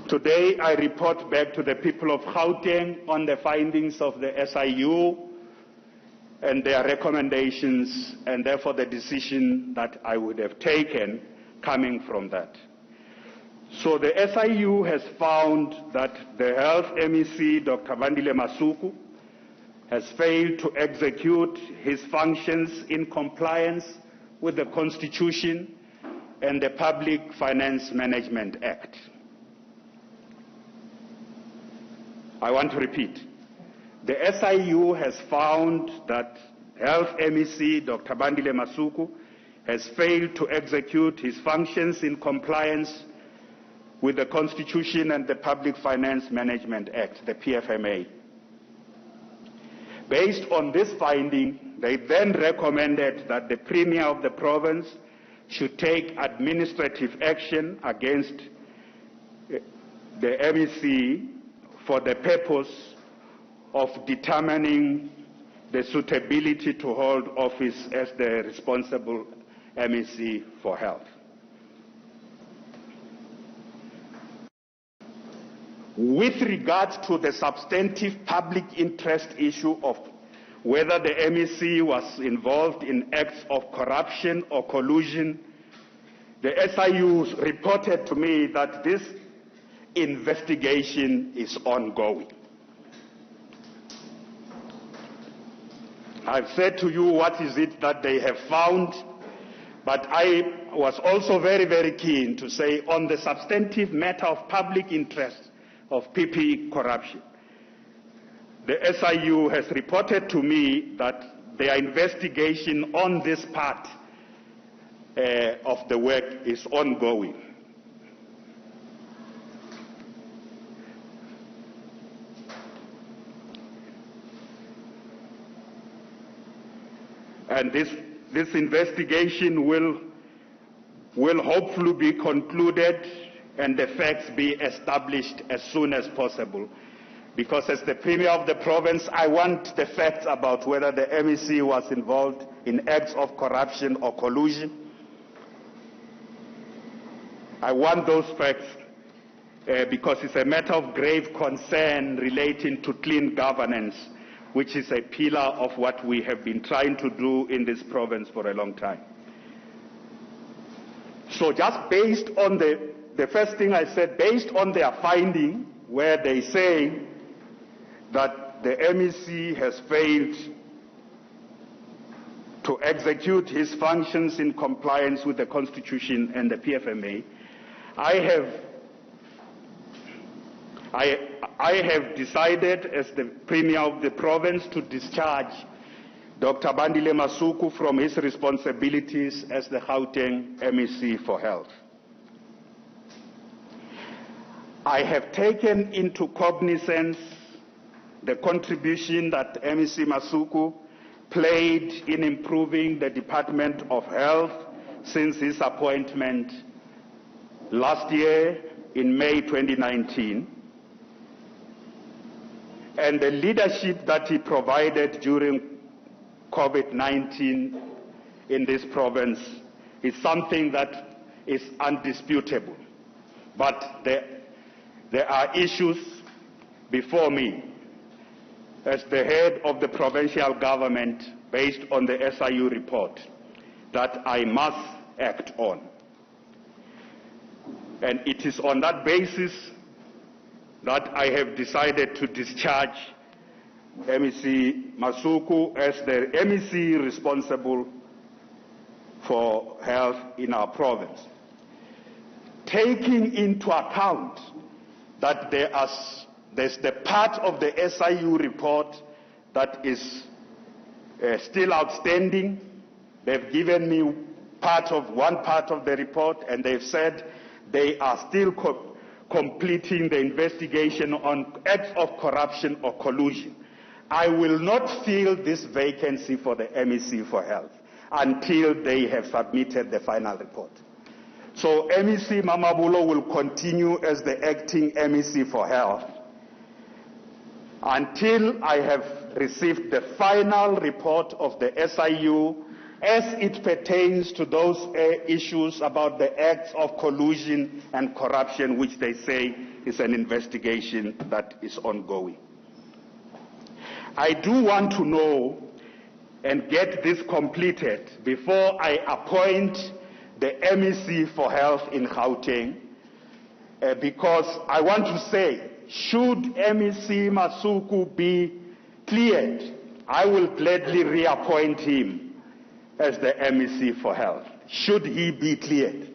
Today, I report back to the people of Gauteng on the findings of the SIU and their recommendations, and therefore the decision that I would have taken coming from that. So the SIU has found that the Health MEC Dr. Bandile Masuku has failed to execute his functions in compliance with the Constitution and the Public Finance Management Act. I want to repeat. The SIU has found that Health MEC Dr. Bandile Masuku has failed to execute his functions in compliance with the Constitution and the Public Finance Management Act, the PFMA. Based on this finding, they then recommended that the Premier of the province should take administrative action against the MEC for the purpose of determining the suitability to hold office as the responsible MEC for health. With regards to the substantive public interest issue of whether the MEC was involved in acts of corruption or collusion, the SIU reported to me that this investigation is ongoing. I've said to you what is it that they have found, but I was also very, very keen to say on the substantive matter of public interest of PPE corruption. The SIU has reported to me that their investigation on this part of the work is ongoing. And this investigation will hopefully be concluded and the facts be established as soon as possible. Because as the Premier of the province, I want the facts about whether the MEC was involved in acts of corruption or collusion. I want those facts because it's a matter of grave concern relating to clean governance, which is a pillar of what we have been trying to do in this province for a long time. So just based on the first thing I said, based on their finding, where they say that the MEC has failed to execute his functions in compliance with the Constitution and the PFMA, I have decided as the Premier of the province to discharge Dr. Bandile Masuku from his responsibilities as the Gauteng MEC for Health. I have taken into cognizance the contribution that MEC Masuku played in improving the Department of Health since his appointment last year in May 2019, and the leadership that he provided during COVID-19 in this province is something that is undisputable. But there are issues before me as the head of the provincial government based on the SIU report that I must act on. And it is on that basis that I have decided to discharge MEC Masuku as the MEC responsible for health in our province. Taking into account that there's the part of the SIU report that is still outstanding. They've given me one part of the report, and they've said they are still completing the investigation on acts of corruption or collusion. I will not fill this vacancy for the MEC for Health until they have submitted the final report. So MEC Mamabulo will continue as the acting MEC for Health until I have received the final report of the SIU as it pertains to those issues about the acts of collusion and corruption, which they say is an investigation that is ongoing. I do want to know and get this completed before I appoint the MEC for Health in Gauteng, because I want to say, should MEC Masuku be cleared, I will gladly reappoint him as the MEC for Health, should he be cleared.